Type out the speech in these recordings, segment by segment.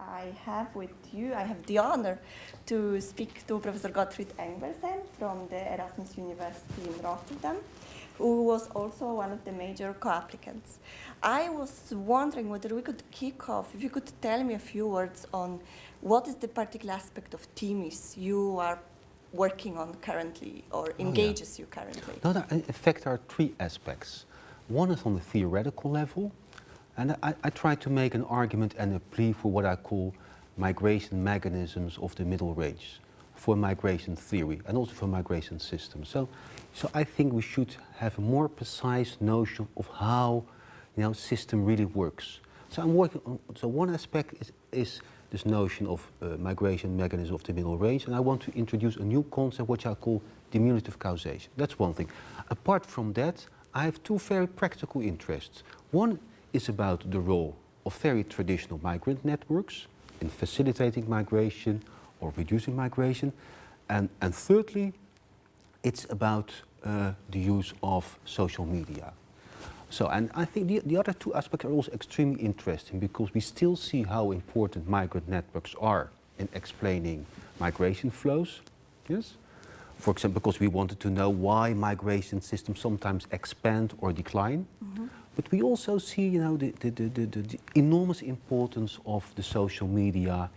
I have the honor to speak to Professor Godfried Engbersen from the Erasmus University in Rotterdam, who was also one of the major co-applicants. I was wondering whether we could kick off, if you could tell me a few words on what is the particular aspect of THEMIS you are working on currently or engages you currently? No, in fact, there are three aspects. One is on the theoretical level, and I try to make an argument and a plea for what I call migration mechanisms of the middle range, for migration theory and also for migration systems. So I think we should have a more precise notion of how system really works. So I'm working on, so one aspect is this notion of migration mechanism of the middle range, and I want to introduce a new concept which I call cumulative causation. That's one thing. Apart from that, I have two very practical interests. One is about the role of very traditional migrant networks in facilitating migration or reducing migration. And thirdly, it's about the use of social media. So, and I think the other two aspects are also extremely interesting because we still see how important migrant networks are in explaining migration flows. Yes? For example, because we wanted to know why migration systems sometimes expand or decline. Mm-hmm. But we also see, the enormous importance of the social media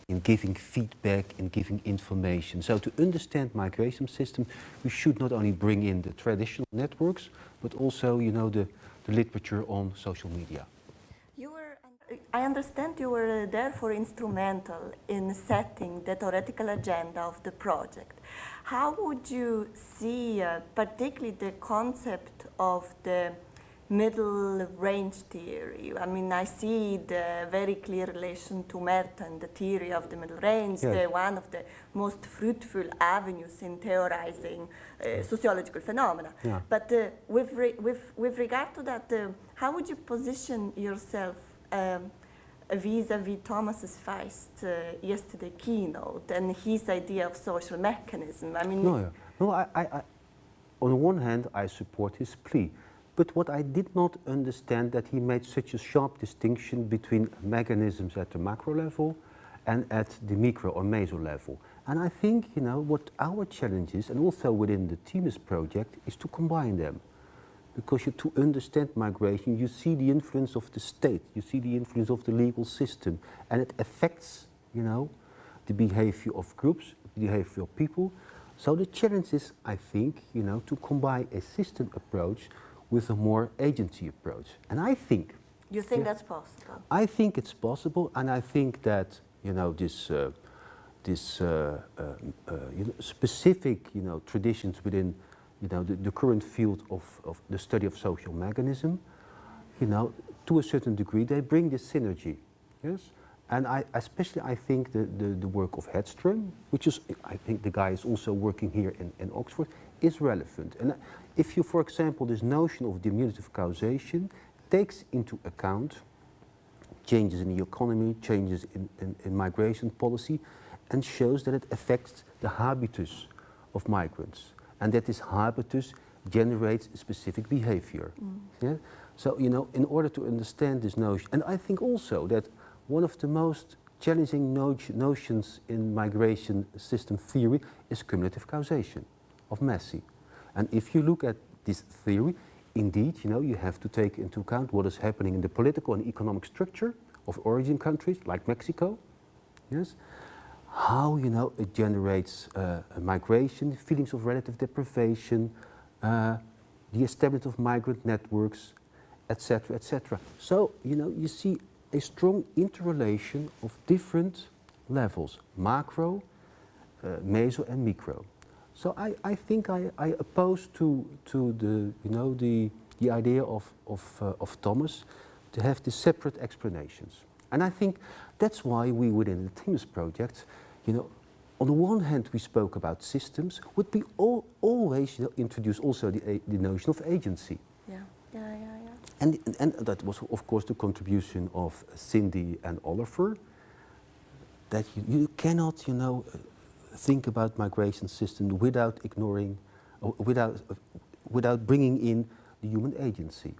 in giving feedback, in giving information. So to understand migration systems, we should not only bring in the traditional networks, but also, the literature on social media. I understand you were therefore instrumental in setting the theoretical agenda of the project. How would you see particularly the concept of the middle range theory? I mean, I see the very clear relation to Merton, the theory of the middle range, yes. One of the most fruitful avenues in theorizing sociological phenomena. Yeah. But with regard to that, how would you position yourself vis-a-vis Thomas's Feist yesterday keynote and his idea of social mechanism? I mean, I on the one hand, I support his plea. But what I did not understand that he made such a sharp distinction between mechanisms at the macro level and at the micro or meso level. And I think, what our challenge is, and also within the THEMIS project, is to combine them. Because to understand migration, you see the influence of the state, you see the influence of the legal system, and it affects, the behavior of groups, the behavior of people. So the challenge is, I think, to combine a system approach with a more agency approach. And I think... You think that's possible? I think it's possible, and I think that, specific, traditions within, the current field of the study of social mechanism, to a certain degree, they bring this synergy, yes? And I think the work of Hedstrom, which is, I think the guy is also working here in Oxford, is relevant. And if you, for example, this notion of cumulative causation takes into account changes in the economy, changes in migration policy, and shows that it affects the habitus of migrants, and that this habitus generates specific behavior. Mm. Yeah? So, in order to understand this notion, and I think also that one of the most challenging notions in migration system theory is cumulative causation of Massey. And if you look at this theory, indeed, you have to take into account what is happening in the political and economic structure of origin countries like Mexico, yes? How, it generates migration, feelings of relative deprivation, the establishment of migrant networks, etc., etc. So, you see a strong interrelation of different levels, macro, meso, and micro. So I think I oppose to the idea of Thomas to have the separate explanations. And I think that's why we within the THEMIS project, on the one hand we spoke about systems, would be always introduce also the notion of agency. Yeah. And that was of course the contribution of Cindy and Oliver, that you cannot, think about migration system without ignoring, without bringing in the human agency.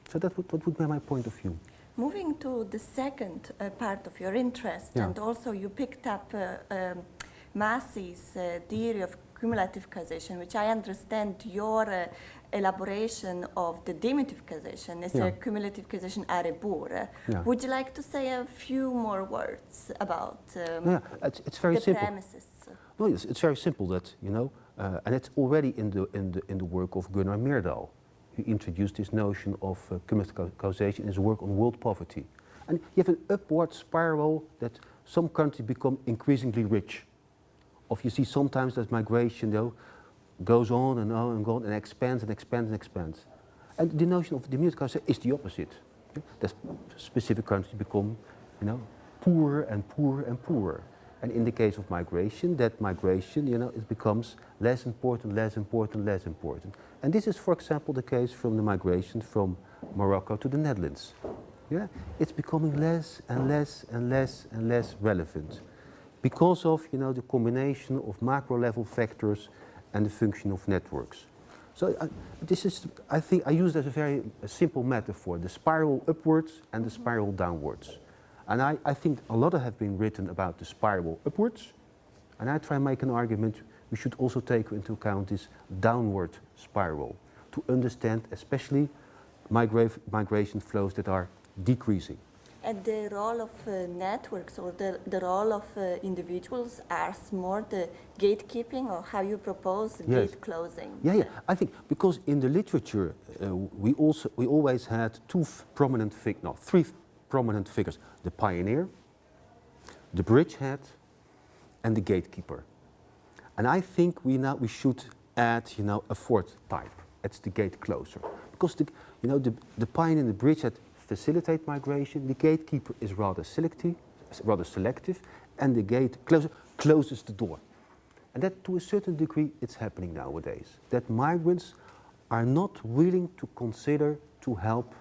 So that would be my point of view. Moving to the second part of your interest, Yeah. and also you picked up Massey's theory of cumulative causation, which I understand your elaboration of the diminutive causation is a cumulative causation à rebours. Yeah. Would you like to say a few more words about It's very the simple. premises? No, it's very simple that, and it's already in the work of Gunnar Myrdal. He introduced this notion of cumulative causation in his work on world poverty. And you have an upward spiral that some countries become increasingly rich. Of you see sometimes that migration goes on and on and on and expands and expands and expands. And the notion of diminutive causation is the opposite. That specific countries become, poorer and poorer and poorer. And in the case of migration, that migration, it becomes less important, less important, less important. And this is, for example, the case from the migration from Morocco to the Netherlands. Yeah, it's becoming less and less and less and less relevant because of, the combination of macro-level factors and the function of networks. So I think I use that as a very simple metaphor: the spiral upwards and the spiral downwards. And I think a lot have been written about the spiral upwards, and I try to make an argument we should also take into account this downward spiral to understand especially migration flows that are decreasing. And the role of networks or the role of individuals as more the gatekeeping, or how you propose gate closing? Yeah. I think because in the literature we always had three prominent figures: the pioneer, the bridgehead, and the gatekeeper. And I think we should add a fourth type. It's the gate closer, because the pioneer and the bridgehead facilitate migration. The gatekeeper is rather selective, and the gate closer closes the door. And that, to a certain degree, it's happening nowadays. That migrants are not willing to consider to help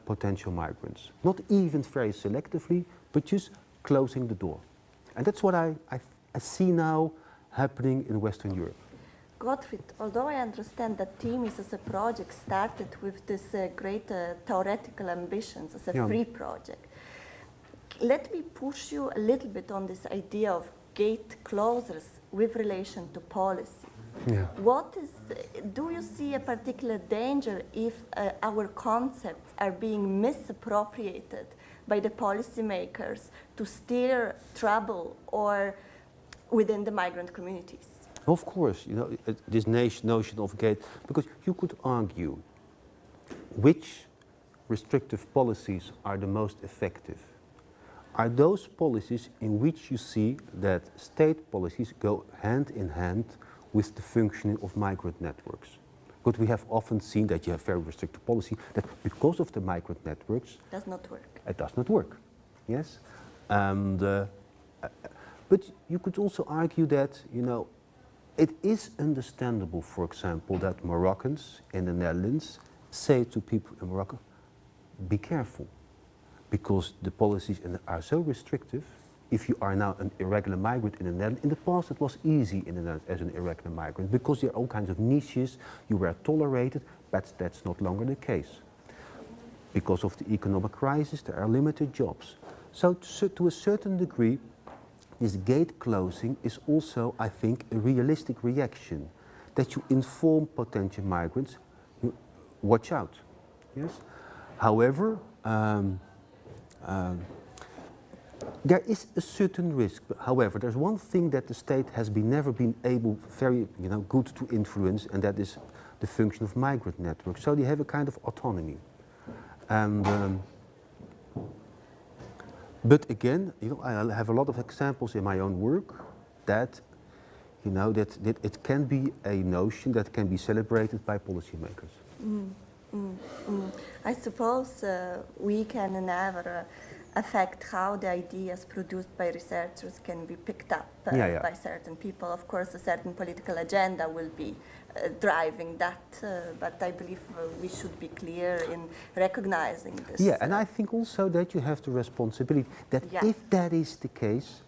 potential migrants, not even very selectively, but just closing the door. And that's what I see now happening in Western Europe. Godfried, although I understand that THEMIS as a project started with this great theoretical ambitions as a free project, let me push you a little bit on this idea of gate closers with relation to policy. Yeah. Do you see a particular danger if our concepts are being misappropriated by the policymakers to steer trouble or within the migrant communities? Of course, this notion of gate, because you could argue which restrictive policies are the most effective. Are those policies in which you see that state policies go hand in hand with the functioning of migrant networks? Because we have often seen that you have very restrictive policy that because of the migrant networks does not work. It does not work. Yes, and but you could also argue that it is understandable, for example, that Moroccans in the Netherlands say to people in Morocco, be careful, because the policies are so restrictive. If you are now an irregular migrant in the Netherlands, in the past it was easy in the Netherlands as an irregular migrant, because there are all kinds of niches, you were tolerated, but that's not longer the case. Because of the economic crisis, there are limited jobs. So to a certain degree, this gate closing is also, I think, a realistic reaction, that you inform potential migrants, watch out. Yes. However, there is a certain risk. However, there's one thing that the state has never been able very good to influence, and that is the function of migrant networks. So they have a kind of autonomy. And but again, I have a lot of examples in my own work that, that it can be a notion that can be celebrated by policymakers. I suppose we can never affect how the ideas produced by researchers can be picked up by certain people. Of course, a certain political agenda will be driving that, but I believe we should be clear in recognizing this. Yeah, and I think also that you have the responsibility that if that is the case,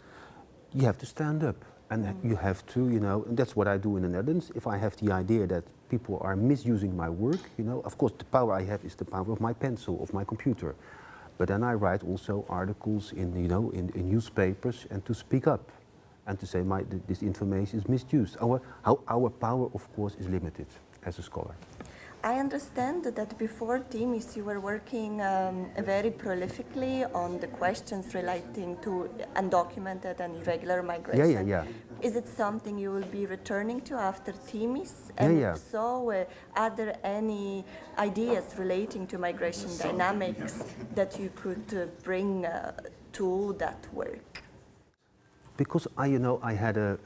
you have to stand up. And you have to, and that's what I do in the Netherlands. If I have the idea that people are misusing my work, of course the power I have is the power of my pencil, of my computer. But then I write also articles in, you know, in newspapers and to speak up and to say this information is misused. Our power, of course, is limited as a scholar. I understand that before THEMIS you were working very prolifically on the questions relating to undocumented and irregular migration. Yeah. Is it something you will be returning to after THEMIS? And if so, are there any ideas relating to migration dynamics that you could bring to that work? Because I had a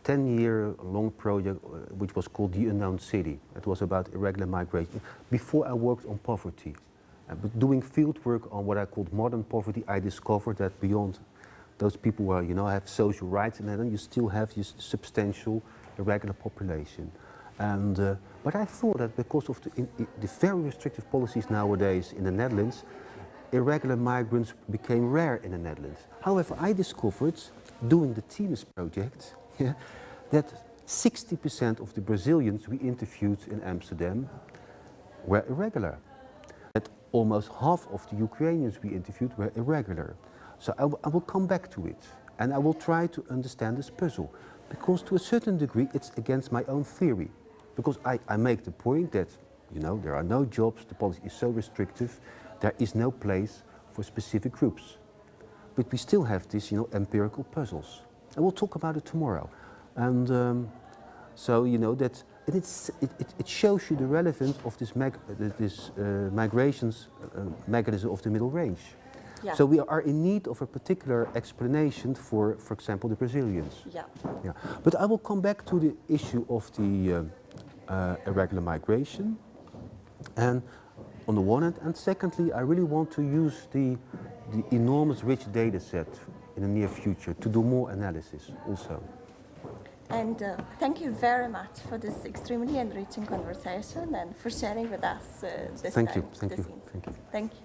10-year-long project which was called The Unknown City. It was about irregular migration. Before I worked on poverty, but doing field work on what I called modern poverty, I discovered that beyond those people who are, have social rights, and then you still have this substantial irregular population. And but I thought that because of the very restrictive policies nowadays in the Netherlands, irregular migrants became rare in the Netherlands. However, I discovered, doing the THEMIS project, that 60% of the Brazilians we interviewed in Amsterdam were irregular. That almost half of the Ukrainians we interviewed were irregular. So I will come back to it, and I will try to understand this puzzle, because to a certain degree it's against my own theory. Because I make the point that, there are no jobs, the policy is so restrictive, there is no place for specific groups. But we still have these, empirical puzzles. And we'll talk about it tomorrow. And so, that it shows you the relevance of this migrations mechanism of the Middlerange. Yeah. So we are in need of a particular explanation for example, the Brazilians. Yeah. But I will come back to the issue of the irregular migration. And on the one hand, and secondly, I really want to use the enormous rich data set in the near future to do more analysis also. And thank you very much for this extremely enriching conversation and for sharing with us this Thank you. insight. Thank you. Thank you.